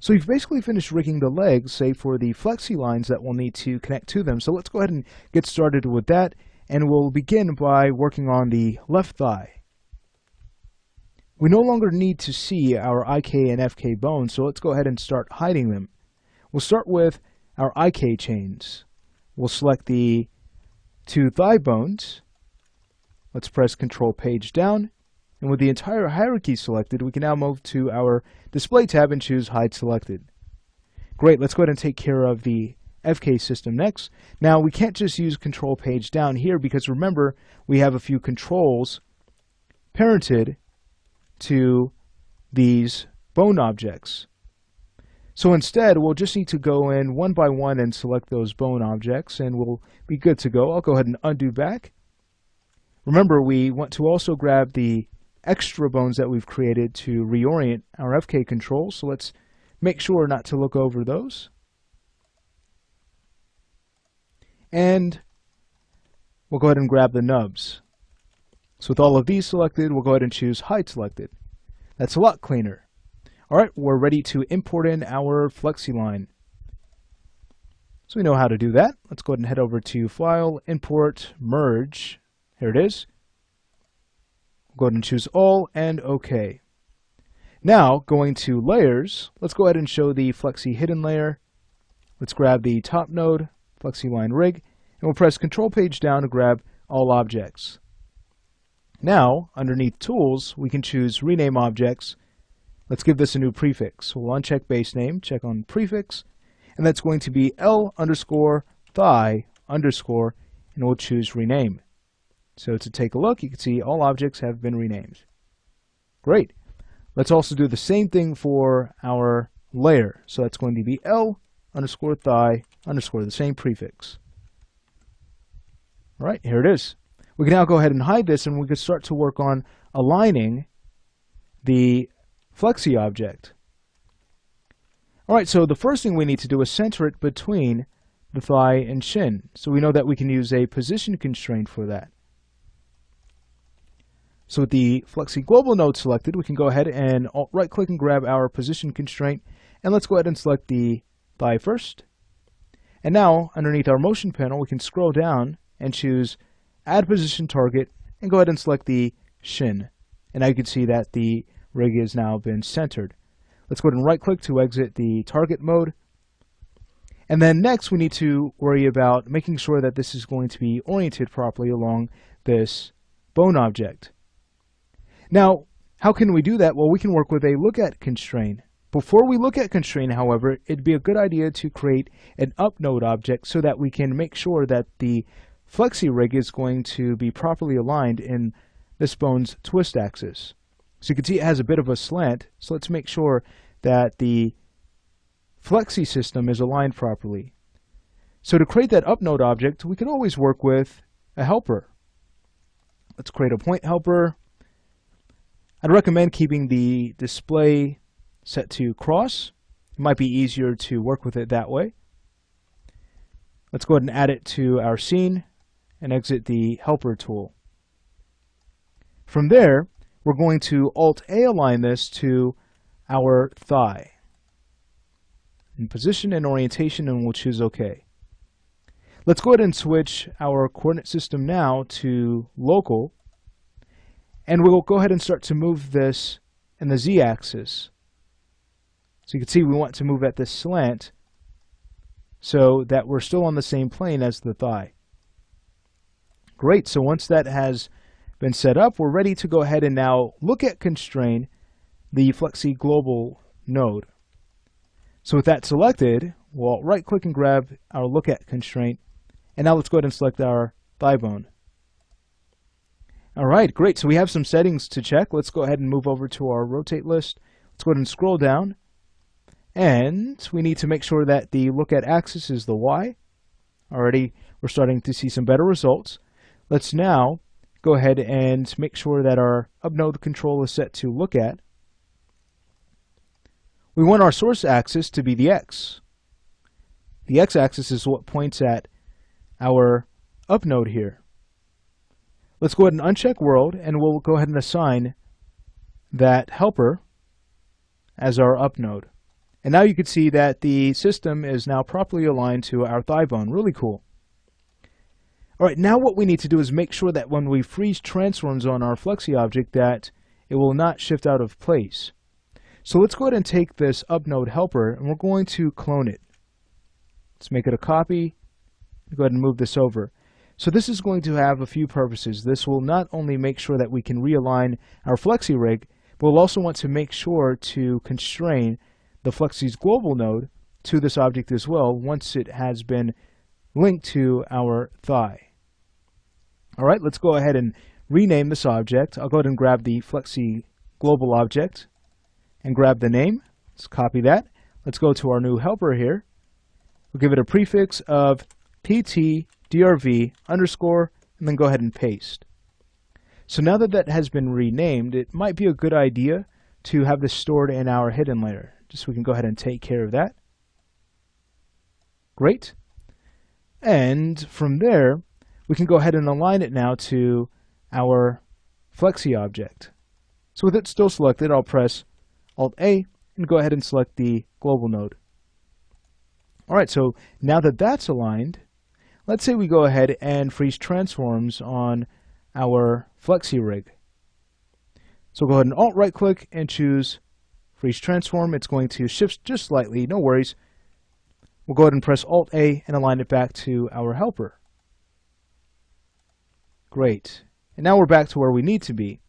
So we've basically finished rigging the legs, save for the flexi lines that we'll need to connect to them. So let's go ahead and get started with that, and we'll begin by working on the left thigh. We no longer need to see our IK and FK bones, so let's go ahead and start hiding them. We'll start with our IK chains. We'll select the two thigh bones. Let's press Control Page down. And with the entire hierarchy selected, we can now move to our Display tab and choose Hide Selected. Great, let's go ahead and take care of the FK system next. Now, we can't just use Control Page down here because remember, we have a few controls parented to these bone objects. So instead, we'll just need to go in one by one and select those bone objects, and we'll be good to go. I'll go ahead and undo back. Remember, we want to also grab the extra bones that we've created to reorient our FK controls, so let's make sure not to look over those. And we'll go ahead and grab the nubs. So with all of these selected, we'll go ahead and choose Hide Selected. That's a lot cleaner. Alright, we're ready to import in our Flexi-Line. So we know how to do that. Let's go ahead and head over to File, Import, Merge. Here it is. Go ahead and choose All and OK. Now, going to Layers, let's go ahead and show the Flexi Hidden layer. Let's grab the top node, Flexi-Line Rig, and we'll press Control Page down to grab All Objects. Now, underneath Tools, we can choose Rename Objects. Let's give this a new prefix. We'll uncheck Base Name, check on Prefix, and that's going to be L_thigh_, and we'll choose Rename. So to take a look, you can see all objects have been renamed. Great. Let's also do the same thing for our layer. So that's going to be L_thigh_, the same prefix. All right, here it is. We can now go ahead and hide this, and we can start to work on aligning the Flexi object. All right, so the first thing we need to do is center it between the thigh and shin. So we know that we can use a position constraint for that. So with the Flexi Global node selected, we can go ahead and right-click and grab our position constraint, and let's go ahead and select the thigh first. And now, underneath our motion panel, we can scroll down and choose Add Position Target, and go ahead and select the shin. And now you can see that the rig has now been centered. Let's go ahead and right-click to exit the target mode. And then next, we need to worry about making sure that this is going to be oriented properly along this bone object. Now, how can we do that? Well, we can work with a look at constraint. Before we look at constraint, however, it'd be a good idea to create an up node object so that we can make sure that the Flexi rig is going to be properly aligned in this bone's twist axis. So you can see it has a bit of a slant, so let's make sure that the Flexi system is aligned properly. So to create that up node object, we can always work with a helper. Let's create a point helper. I'd recommend keeping the display set to cross. It might be easier to work with it that way. Let's go ahead and add it to our scene and exit the helper tool. From there, we're going to Alt-A align this to our thigh. In position and orientation, and we'll choose OK. Let's go ahead and switch our coordinate system now to local. And we'll go ahead and start to move this in the z-axis. So you can see we want to move at this slant so that we're still on the same plane as the thigh. Great, so once that has been set up, we're ready to go ahead and now look at constrain the Flexi Global node. So with that selected, we'll right-click and grab our look at constraint, and now let's go ahead and select our thigh bone. All right, great. So we have some settings to check. Let's go ahead and move over to our rotate list. Let's go ahead and scroll down. And we need to make sure that the look at axis is the Y. Already, we're starting to see some better results. Let's now go ahead and make sure that our up node control is set to look at. We want our source axis to be the X. The X axis is what points at our up node here. Let's go ahead and uncheck world, and we'll go ahead and assign that helper as our up node. And now you can see that the system is now properly aligned to our thigh bone. Really cool. All right, now what we need to do is make sure that when we freeze transforms on our Flexi object that it will not shift out of place. So let's go ahead and take this up node helper and we're going to clone it. Let's make it a copy. Go ahead and move this over. So this is going to have a few purposes. This will not only make sure that we can realign our Flexi rig, but we'll also want to make sure to constrain the Flexi's global node to this object as well once it has been linked to our thigh. All right, let's go ahead and rename this object. I'll go ahead and grab the Flexi global object and grab the name. Let's copy that. Let's go to our new helper here. We'll give it a prefix of pt_drv_, and then go ahead and paste. So now that that has been renamed, it might be a good idea to have this stored in our hidden layer. Just so we can go ahead and take care of that. Great. And from there, we can go ahead and align it now to our Flexi object. So with it still selected, I'll press Alt-A and go ahead and select the global node. All right, so now that that's aligned, let's say we go ahead and freeze transforms on our Flexi rig. So go ahead and Alt-right click and choose Freeze Transform. It's going to shift just slightly, no worries. We'll go ahead and press Alt-A and align it back to our helper. Great. And now we're back to where we need to be.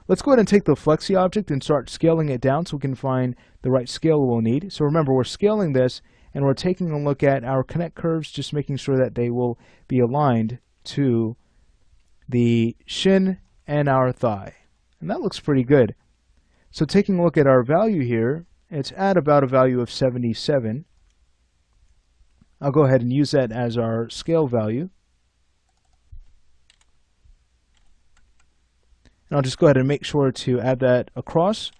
Let's go ahead and take the Flexi object and start scaling it down so we can find the right scale we'll need. So remember, we're scaling this and we're taking a look at our connect curves, just making sure that they will be aligned to the shin and our thigh. And that looks pretty good. So taking a look at our value here, it's at about a value of 77. I'll go ahead and use that as our scale value. And I'll just go ahead and make sure to add that across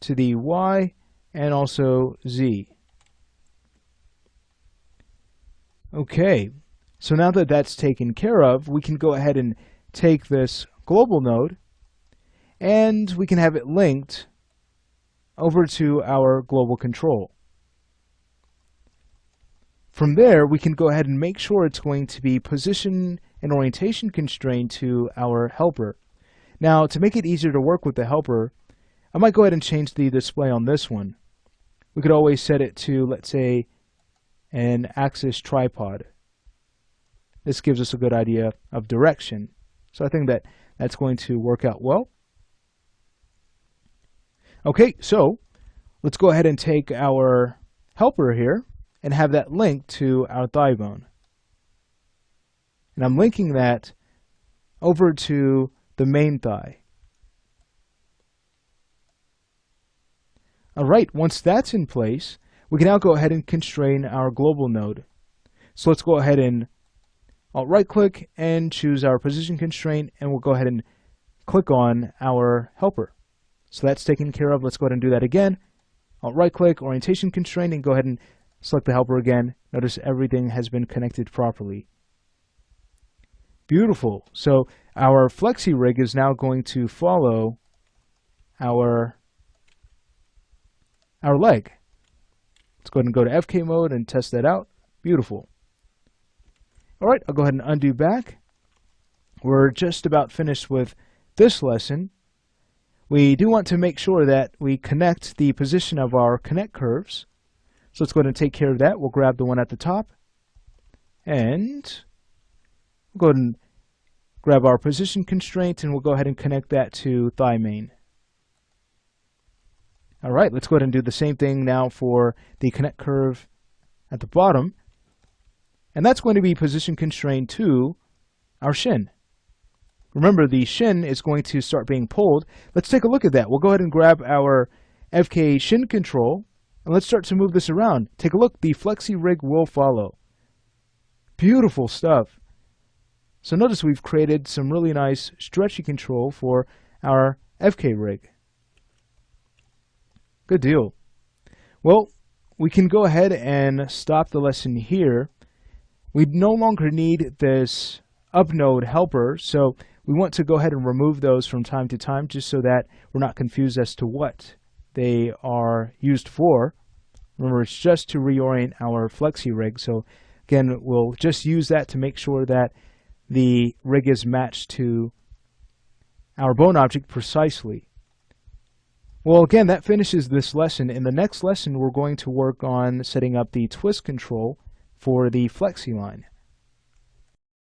to the Y and also Z. Okay, so now that that's taken care of, we can go ahead and take this global node and we can have it linked over to our global control. From there, we can go ahead and make sure it's going to be position and orientation constrained to our helper. Now, to make it easier to work with the helper, I might go ahead and change the display on this one. We could always set it to, let's say, an axis tripod. This gives us a good idea of direction. So I think that that's going to work out well. Okay, so let's go ahead and take our helper here and have that linked to our thigh bone. And I'm linking that over to the main thigh. All right, once that's in place, we can now go ahead and constrain our global node. So let's go ahead and Alt-right click and choose our position constraint, and we'll go ahead and click on our helper. So that's taken care of. Let's go ahead and do that again. Alt-right click, orientation constraint, and go ahead and select the helper again. Notice everything has been connected properly. Beautiful. So our Flexi rig is now going to follow our leg. Let's go ahead and go to FK mode and test that out. Beautiful. All right, I'll go ahead and undo back. We're just about finished with this lesson. We do want to make sure that we connect the position of our connect curves. So let's go ahead and take care of that. We'll grab the one at the top. And we'll go ahead and grab our position constraint, and we'll go ahead and connect that to thigh main. All right, let's go ahead and do the same thing now for the connect curve at the bottom. And that's going to be position constrained to our shin. Remember, the shin is going to start being pulled. Let's take a look at that. We'll go ahead and grab our FK shin control, and let's start to move this around. Take a look. The Flexi rig will follow. Beautiful stuff. So notice we've created some really nice stretchy control for our FK rig. Good deal. Well, we can go ahead and stop the lesson here. We no longer need this up node helper, so we want to go ahead and remove those from time to time just so that we're not confused as to what they are used for. Remember, it's just to reorient our flexi rig. So again, we'll just use that to make sure that the rig is matched to our bone object precisely. Well, again, that finishes this lesson. In the next lesson, we're going to work on setting up the twist control for the Flexi-Line.